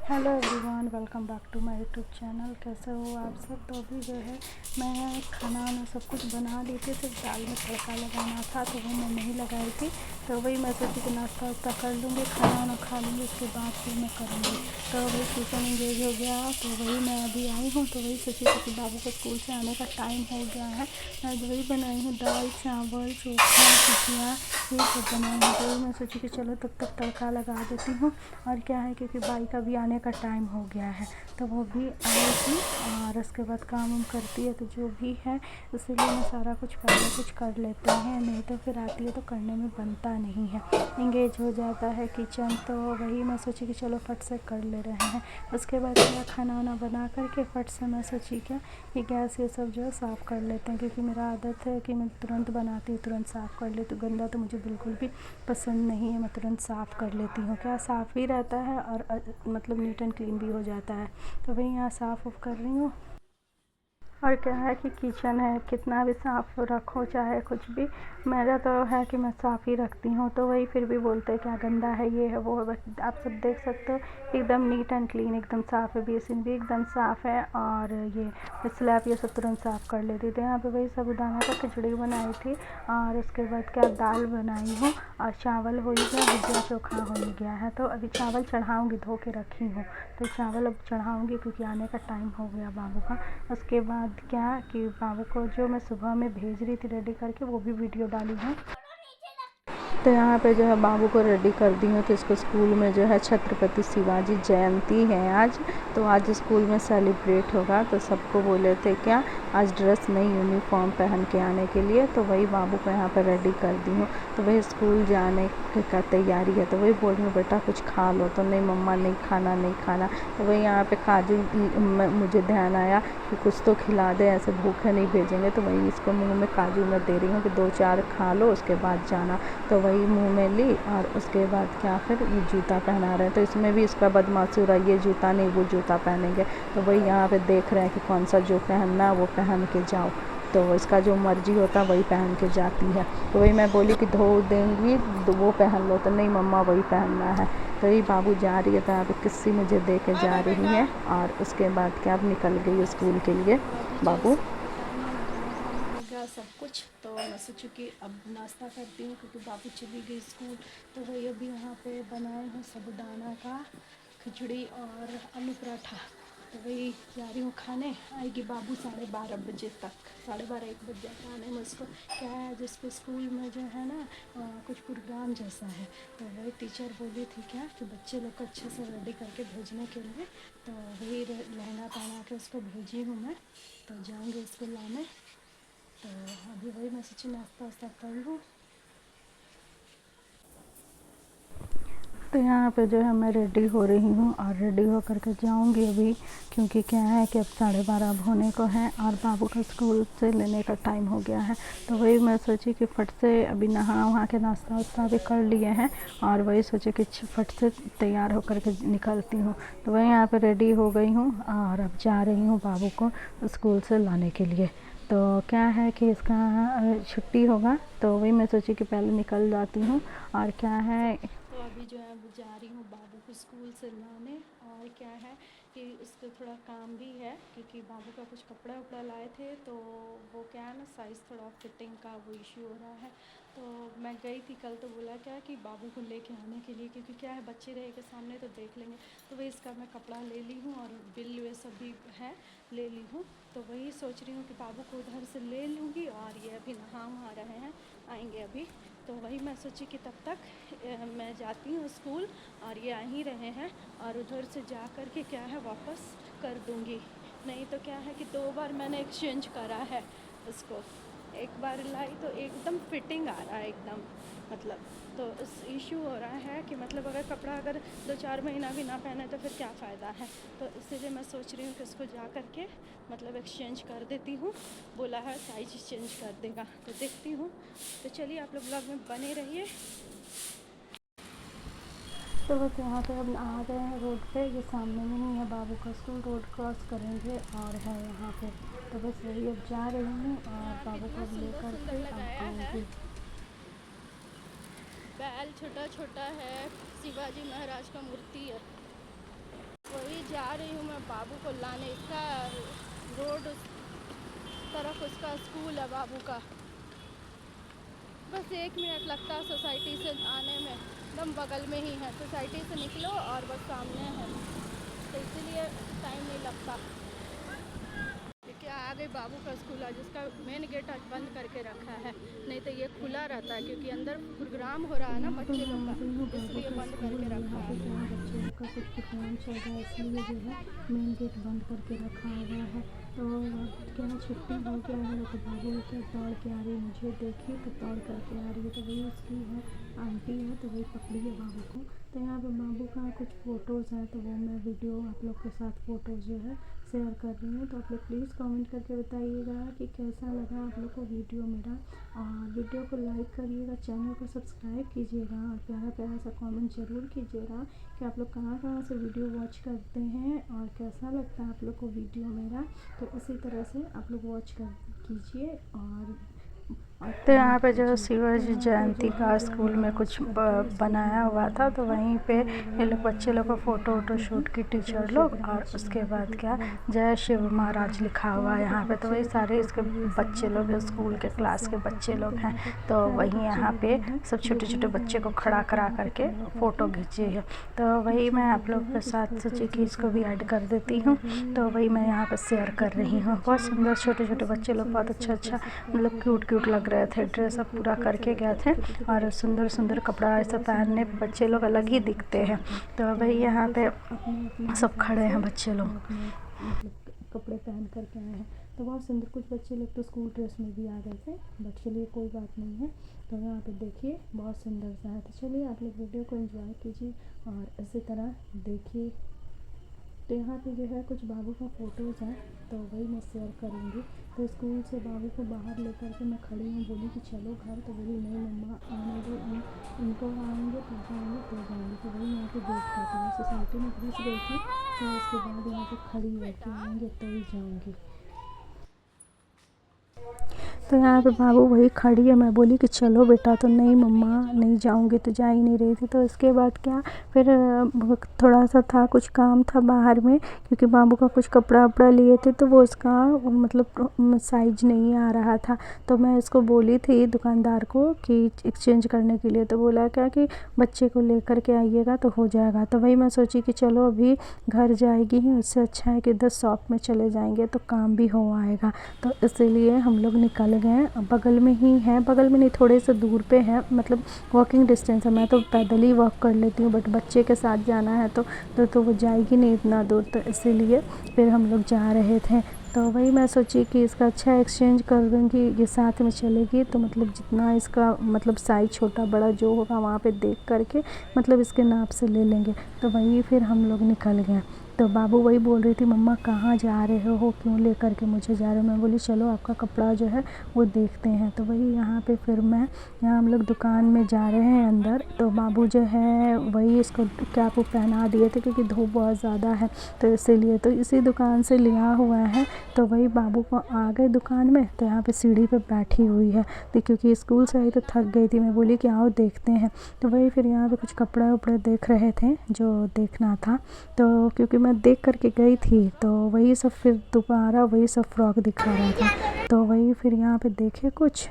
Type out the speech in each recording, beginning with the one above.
Hello everyone, welcome back to my YouTube channel. कैसे हो आप सब। तो अभी जो है मैं खाना वाना सब कुछ बना ली थी, सिर्फ दाल में तड़का लगाना था तो वो मैं नहीं लगाई थी। तो वही मैं सोची कि नाश्ता वास्ता कर लूँगी, खाना वाना खा लूँगी, उसके बाद फिर मैं करूँगी। तो वही किचन इंगेज हो गया। तो वही मैं अभी आई हूँ, तो वही सोची कि बाबू को स्कूल से आने का टाइम हो गया है। मैं वही बनाई हूँ, दाल चावल चोखा भुजिया ये सब बनाई हूँ। तो मैं सोची कि चलो तब तक तड़का लगा देती हूँ। और क्या है, क्योंकि बाई का भी आने का टाइम हो गया है, तो वो भी आएगी और उसके बाद काम वाम करती है। तो जो भी है इसीलिए मैं सारा कुछ पहले कुछ कर लेते हैं, नहीं तो फिर आती है तो करने में बनता नहीं है, इंगेज हो जाता है किचन। तो वही मैं सोची कि चलो फट से कर ले रहे हैं। उसके बाद मेरा खाना वाना बना करके फट से मैं सोची क्या कि गैस ये सब जो है साफ़ कर लेते हैं, क्योंकि मेरा आदत है कि मैं तुरंत बनाती हूँ तुरंत साफ़ कर लेती हूँ। गंदा तो मुझे बिल्कुल भी पसंद नहीं है, मैं तुरंत साफ़ कर लेती हूँ। क्या साफ़ भी रहता है और मतलब नीट एंड क्लीन भी हो जाता है। तो वही यहाँ साफ़ उफ़ कर रही हूँ। और क्या है कि किचन है, कितना भी साफ़ रखो चाहे कुछ भी, मेरा तो है कि मैं साफ़ ही रखती हूँ। तो वही फिर भी बोलते हैं क्या गंदा है, ये है वो है। बट आप सब देख सकते हो एकदम नीट एंड क्लीन, एकदम साफ़ है। बेसिन भी एकदम साफ़ है और ये स्लैब ये सब तुरंत साफ़ कर लेती थी। यहाँ पे वही साबूदाना का खिचड़ी बनाई थी और उसके बाद क्या दाल बनाई हूँ और चावल हो ही गया, भुजिया चोखा हो ही गया है। तो अभी चावल चढ़ाऊँगी, धो के रखी हूँ, तो चावल अब चढ़ाऊँगी क्योंकि आने का टाइम हो गया बाबू का। उसके बाद क्या कि बाबू को जो मैं सुबह में भेज रही थी रेडी करके, वो भी वीडियो डाली हूँ। तो यहाँ पे जो है बाबू को रेडी कर दी हूँ। तो इसको स्कूल में जो है छत्रपति शिवाजी जयंती है आज, तो आज स्कूल में सेलिब्रेट होगा। तो सबको बोले थे क्या आज ड्रेस नई यूनिफॉर्म पहन के आने के लिए। तो वही बाबू को यहाँ पर रेडी कर दी हूँ। तो वही स्कूल जाने का तैयारी है। तो वही बोल रही हूँ बेटा कुछ खा लो, तो नहीं मम्मा नहीं खाना नहीं खाना। तो वही यहाँ पे काजू मुझे ध्यान आया कि कुछ तो खिला दे, ऐसे भूखे नहीं भेजेंगे। तो वही इसको मुँह में काजू मैं दे रही हूँ कि 2-4 खा लो उसके बाद जाना। तो वही मुंह में ली और उसके बाद क्या फिर ये जूता पहना रहे हैं। तो इसमें भी इसका बदमाशी हो रहा है, ये जूता नहीं वो जूता पहनेंगे। तो वही यहाँ पे देख रहे हैं कि कौन सा जो पहनना वो पहन के जाओ। तो इसका जो मर्जी होता वही पहन के जाती है। तो वही मैं बोली कि धो देंगी तो वो पहन लो, तो नहीं मम्मा वही पहनना है। तो ये बाबू जा रही है, तो यहाँ पे किस्सी मुझे दे के जा रही है और उसके बाद क्या अब निकल गई स्कूल के लिए बाबू। हो गया सब कुछ। तो मैं सोचूँ कि अब नाश्ता करती हूँ क्योंकि बाबू चली गई स्कूल। तो वही अभी यहाँ पे बनाए हैं साबूदाना का खिचड़ी और आलू पराठा। तो वही जा रही हूँ खाने। आएगी बाबू 12:30 बजे तक, 12:30-1 बज जाता आने में उसको। क्या है जिसको स्कूल में जो है ना कुछ प्रोग्राम जैसा है। तो वही टीचर बोली थी क्या कि बच्चे लोग को अच्छे से रेडी करके भेजने के लिए। तो वही लहंगा पहना के उसको भेजी हूँ मैं। तो जाऊँगी उसको लाने। तो अभी वही मैं सोची नाश्ता वास्ता कर लूँ। तो यहाँ पे जो है मैं रेडी हो रही हूँ और रेडी हो करके जाऊँगी अभी, क्योंकि क्या है कि अब 12:30 अब होने को है और बाबू का स्कूल से लेने का टाइम हो गया है। तो वही मैं सोची कि फट से अभी नहा वहाँ के नाश्ता वास्ता भी कर लिए हैं और वही सोचे कि फट से तैयार होकर के निकलती हूँ। तो वही यहाँ पर रेडी हो गई हूँ और अब जा रही हूँ बाबू को स्कूल से लाने के लिए। तो क्या है कि इसका छुट्टी होगा, तो वही मैं सोची कि पहले निकल जाती हूँ। और क्या है तो अभी जो है वो जा रही हूँ बाबू को स्कूल से लाने। और क्या है कि उसका थोड़ा काम भी है, क्योंकि बाबू का कुछ कपड़ा उपड़ा लाए थे, तो वो क्या है ना साइज़ थोड़ा फिटिंग का वो इश्यू हो रहा है। तो मैं गई थी कल, तो बोला क्या कि बाबू को लेके आने के लिए, क्योंकि क्या है बच्चे रहेंगे सामने तो देख लेंगे। तो वही इसका मैं कपड़ा ले ली हूँ और बिल वे सब भी है ले ली हूँ। तो वही सोच रही हूँ कि बाबू को उधर से ले लूँगी। और ये अभी नहा वहा रहे हैं, आएंगे अभी। तो वही मैं सोची कि तब तक मैं जाती हूँ स्कूल और ये आ ही रहे हैं और उधर से जा कर के क्या है वापस कर दूँगी। नहीं तो क्या है कि 2 बार मैंने एक्सचेंज करा है उसको। एक बार लाई तो एकदम फिटिंग आ रहा है एकदम, मतलब तो इस इशू हो रहा है कि मतलब अगर कपड़ा अगर 2-4 महीना भी ना पहने तो फिर क्या फ़ायदा है। तो इसीलिए मैं सोच रही हूँ कि उसको जा कर के मतलब एक्सचेंज कर देती हूँ। बोला है साइज चेंज कर देगा, तो देखती हूँ। तो चलिए आप लोग ब्लॉग में बने रहिए। तो बस यहाँ पे अब आ गए हैं रोड पे, ये सामने में ही है बाबू का स्कूल। रोड क्रॉस करेंगे और है यहाँ पे। तो बस वही अब जा रही हूँ और बाबू को लेकर के अब आऊँगी। बैल छोटा छोटा है, शिवाजी महाराज का मूर्ति है। जा रही हूँ मैं बाबू को लाने। इसका रोड उस तरफ उसका स्कूल है बाबू का, बस 1 मिनट लगता है सोसाइटी से आने में, एकदम बगल में ही है। सोसाइटी से निकलो और बस सामने है, तो इसीलिए टाइम नहीं लगता। देखिए आगे बाबू का स्कूल है, जिसका मेन गेट आज बंद करके रखा है, नहीं तो ये खुला रहता है, क्योंकि अंदर प्रोग्राम हो रहा है ना बच्चे लोग का, इसलिए बंद करके रखा है। बच्चे लोग का कुछ प्रोग्राम चल रहा है, इसलिए जो है मेन गेट बंद करके रखा हुआ है। तो क्या छुट्टी हो गया है तो बाबू क्या दौड़ के आ रही है, मुझे देखी तो दौड़ करके आ रही है, तो वही उसकी है आंटी है, तो वही पकड़ी है बाबू को। तो यहाँ पे बाबू का कुछ फ़ोटोज़ है, तो वो मैं वीडियो आप लोग के साथ फ़ोटोज़ जो है शेयर कर रही हूँ। तो आप लोग प्लीज़ कमेंट करके बताइएगा कि कैसा लगा आप लोग को वीडियो मेरा, और वीडियो को लाइक करिएगा, चैनल को सब्सक्राइब कीजिएगा, और प्यारा प्यारा सा कमेंट ज़रूर कीजिएगा कि आप लोग कहाँ कहाँ से वीडियो वॉच करते हैं और कैसा लगता है आप लोग को वीडियो मेरा। तो इसी तरह से आप लोग वॉच कीजिए। तो यहाँ पे जो शिवाजी जयंती का स्कूल में कुछ बनाया हुआ था, तो वहीं पे ये लोग बच्चे लोग को फ़ोटो शूट की टीचर लोग, और उसके बाद क्या जय शिव महाराज लिखा हुआ है यहाँ पे। तो वही सारे इसके बच्चे लोग स्कूल के क्लास के बच्चे लोग हैं, तो वहीं यहाँ पे सब छोटे छोटे बच्चे को खड़ा करा करके फ़ोटो खींची है। तो वही मैं आप लोग के साथ सोची कि इसको भी ऐड कर देती हूँ, तो वही मैं यहाँ पर शेयर कर रही हूँ। बहुत सुंदर छोटे छोटे बच्चे लोग, बहुत अच्छा मतलब क्यूट लग रहे थे, ड्रेस अप पूरा करके गए थे, और सुंदर कपड़ा ऐसा पहनने पे बच्चे लोग अलग ही दिखते हैं। तो वही यहाँ पे सब खड़े हैं बच्चे लोग, कपड़े पहन करके आए हैं, तो बहुत सुंदर। कुछ बच्चे लोग तो स्कूल ड्रेस में भी आ गए थे, बट चलिए कोई बात नहीं है। तो यहाँ पे देखिए बहुत सुंदर सा है। तो चलिए आप लोग वीडियो को एंजॉय कीजिए और इसी तरह देखिए। तो यहाँ पे जो है कुछ बाबू का फ़ोटोज़ हैं, तो वही मैं शेयर करूँगी। तो स्कूल से बाबू को बाहर लेकर के मैं खड़ी हूँ, बोली कि चलो घर, तो बोली नहीं मम्मा आने दो, इनको आएंगे तो जाएंगे तो जाएंगे। तो वही यहाँ पे देख पाती हूँ, सोसाइटी में घुस गई थी, तो उसके बाद यहाँ पे खड़ी है कि आएंगे तो ही जाऊँगी। तो यहाँ पे बाबू वही खड़ी है, मैं बोली कि चलो बेटा, तो नहीं मम्मा नहीं जाऊँगी, तो जा ही नहीं रही थी। तो इसके बाद क्या फिर थोड़ा सा था, कुछ काम था बाहर में, क्योंकि बाबू का कुछ कपड़ा वपड़ा लिए थे, तो वो उसका मतलब साइज नहीं आ रहा था। तो मैं इसको बोली थी दुकानदार को कि एक्सचेंज करने के लिए, तो बोला क्या कि बच्चे को लेकर के आइएगा तो हो जाएगा। तो वही मैं सोची कि चलो अभी घर जाएगी ही, उससे अच्छा है कि 10 शॉप में चले जाएंगे तो काम भी हो आएगा। तो इसीलिए हम लोग निकल गए। बगल में ही है, बगल में नहीं थोड़े से दूर पे है, मतलब वॉकिंग डिस्टेंस है। मैं तो पैदल ही वॉक कर लेती हूँ, बट बच्चे के साथ जाना है तो वो जाएगी नहीं इतना दूर, तो इसीलिए फिर हम लोग जा रहे थे। तो वही मैं सोची कि इसका अच्छा एक्सचेंज कर दूँगी, ये साथ में चलेगी तो मतलब जितना इसका मतलब साइज़ छोटा बड़ा जो होगा वहाँ पे देख करके मतलब इसके नाप से ले लेंगे। तो वही फिर हम लोग निकल गए। तो बाबू वही बोल रही थी मम्मा कहाँ जा रहे हो, क्यों ले करके मुझे जा रहे हो। मैं बोली चलो आपका कपड़ा जो है वो देखते हैं। तो वही यहाँ पे फिर यहाँ हम लोग दुकान में जा रहे हैं अंदर। तो बाबू जो है वही इसको कैप पहना दिए थे, क्योंकि धूप बहुत ज़्यादा है, तो इसीलिए तो इसी दुकान से लिया हुआ है। तो वही बाबू को आ गए दुकान में, तो यहाँ पे सीढ़ी पे बैठी हुई है, तो क्योंकि स्कूल से आई तो थक गई थी। मैं बोली कि आओ देखते हैं। तो वही फिर यहाँ पे कुछ कपड़ा वपड़ा देख रहे थे जो देखना था, तो क्योंकि मैं देख करके गई थी, तो वही सब फिर दोबारा वही सब फ्रॉक दिखा रहा था। तो वही फिर यहाँ पे देखे कुछ।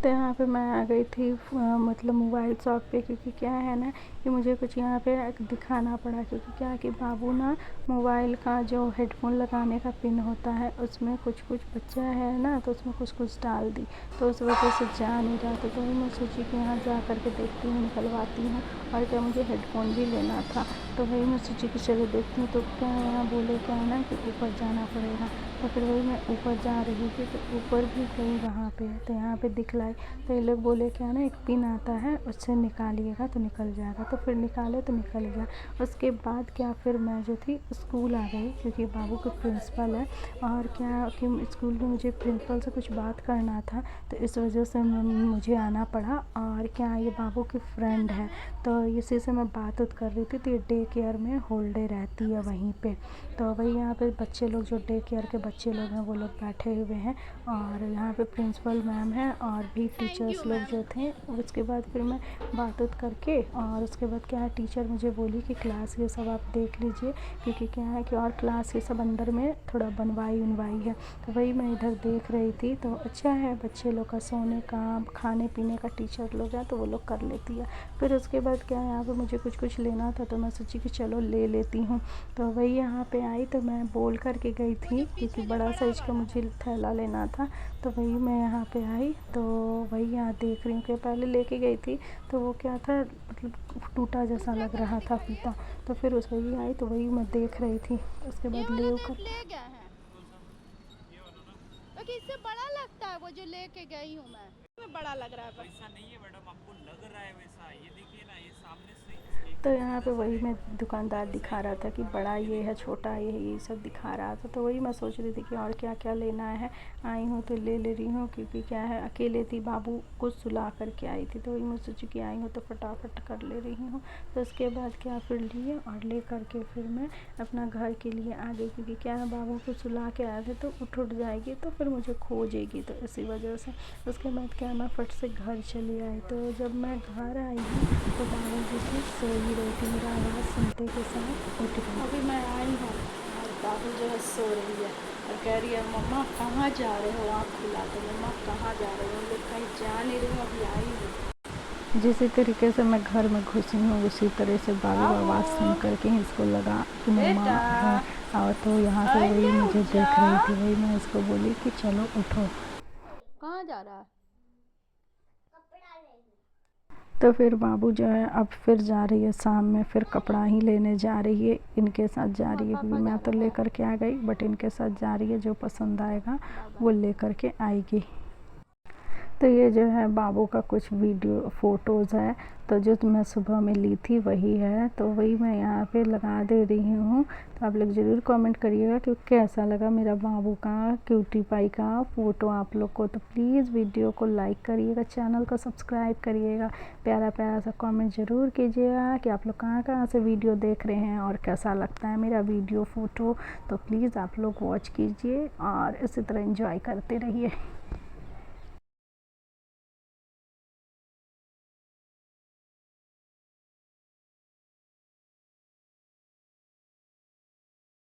तो यहाँ पे मैं आ गई थी मतलब मोबाइल शॉप पे, क्योंकि क्या है ना कि मुझे कुछ यहाँ पे दिखाना पड़ा, क्योंकि क्या कि बाबू ना मोबाइल का जो हेडफोन लगाने का पिन होता है उसमें कुछ बच्चा है ना, तो उसमें कुछ डाल दी, तो उस वजह से जा नहीं रहा था। तो वही मैं सोची कि यहाँ जा कर के देखती हूँ, निकलवाती हूँ, और क्या मुझे हेडफोन भी लेना था। तो वही मैं सोची कि चलो देखती हूँ। तो क्या यहाँ बोले क्या है ना कि ऊपर जाना पड़ेगा, तो फिर वही मैं ऊपर जा रही थी। तो ऊपर भी गई वहाँ पे, तो यहाँ पे दिखलाई, तो ये लोग बोले क्या ना एक पिन आता है उससे निकालिएगा तो निकल जाएगा। तो फिर निकाले तो निकल गया। उसके बाद क्या फिर मैं जो थी स्कूल आ गई, क्योंकि बाबू के प्रिंसिपल है, और क्या कि स्कूल में मुझे प्रिंसिपल से कुछ बात करना था, तो इस वजह से मुझे आना पड़ा। और क्या ये बाबू की फ्रेंड है, तो इसी से मैं बात कर रही थी। तो ये डे केयर में होल डे रहती है वहीं पे। तो वही यहाँ पे बच्चे लोग जो डे केयर के बच्चे लोग हैं वो लोग बैठे हुए हैं और यहाँ पे प्रिंसिपल मैम है और भी टीचर्स लोग जो थे। उसके बाद फिर मैं बात करके और उसके बाद क्या है, टीचर मुझे बोली कि क्लास ये सब आप देख लीजिए, क्योंकि क्या है कि और क्लास ये सब अंदर में थोड़ा बनवाई है। तो वही मैं इधर देख रही थी। तो अच्छा है, बच्चे लोग का सोने का, खाने पीने का टीचर लोग हैं तो वो लोग कर लेती है। फिर उसके बाद क्या है, यहाँ पे मुझे कुछ लेना था तो मैं सोची कि चलो ले लेती हूँ। तो वही यहाँ पे आई तो मैं बोल करके गई थी क्योंकि बड़ा साइज का मुझे थैला लेना था। तो वही मैं यहाँ पे आई तो वही यहाँ देख रही हूँ कि पहले लेके गई थी तो वो क्या था, मतलब टूटा जैसा लग रहा था फीता। तो फिर उस वही आई तो वही मैं देख रही थी। उसके बाद ले गए हैं क्योंकि इससे बड़ा लगता है वो जो लेके गई हूँ मैं बड़ा लग रहा है। वैसा नहीं है मैडम, आपको लग रहा है वैसा। ये देखिए ना, ये सामने से तो यहाँ पे वही मैं दुकानदार दिखा रहा था कि बड़ा ये है, छोटा ये सब दिखा रहा था। तो वही मैं सोच रही थी कि और क्या क्या लेना है। आई हूँ तो ले रही हूँ क्योंकि क्या है, अकेले थी, बाबू को सुला करके आई थी। तो वही मैं सोची कि आई हूँ तो फटाफट कर ले रही हूँ। तो उसके बाद क्या फिर लिए और ले करके फिर मैं अपना घर के लिए आ गई, क्योंकि क्या है, बाबू को सुला के आए थे तो उठ जाएगी तो फिर मुझे खोजेगी, तो इसी वजह से। उसके बाद क्या, मैं फट से घर चली आई। तो जब मैं घर आई हूँ तो बाबू जी की सो ही रही थी, मेरा आवाज़ सुनते के साथ उठ गई। अभी मैं आई हूँ और बाबू जो है सो रही है और कह रही है मम्मा कहाँ जा रहे हो, आँख खुला तो मम्मा कहाँ जा रहे हो, हम लोग कहीं जा नहीं रही हूँ, अभी आई हूँ। जिस तरीके से मैं घर में घुसी हूँ उसी तरह से बाबू आवाज़ सुन करके ही इसको लगा कि मम्मा है। और तो यहाँ पे वही मुझे देख रही थी, वही मैं इसको बोली कि चलो उठो। कहाँ जा रहा है? तो फिर बाबू जो है अब फिर जा रही है, शाम में फिर कपड़ा ही लेने जा रही है, इनके साथ जा रही है, क्योंकि मैं तो लेकर के आ गई बट इनके साथ जा रही है, जो पसंद आएगा वो लेकर के आएगी। तो ये जो है बाबू का कुछ वीडियो फ़ोटोज़ है, तो जो मैं सुबह में ली थी वही है, तो वही मैं यहाँ पे लगा दे रही हूँ। तो आप लोग ज़रूर कमेंट करिएगा कि कैसा लगा मेरा बाबू का क्यूटी पाई का फ़ोटो आप लोग को। तो प्लीज़ वीडियो को लाइक करिएगा, चैनल को सब्सक्राइब करिएगा, प्यारा प्यारा सा कमेंट ज़रूर कीजिएगा कि आप लोग कहाँ से वीडियो देख रहे हैं और कैसा लगता है मेरा वीडियो फ़ोटो। तो प्लीज़ आप लोग वॉच कीजिए और इसी तरह एंजॉय करते रहिए।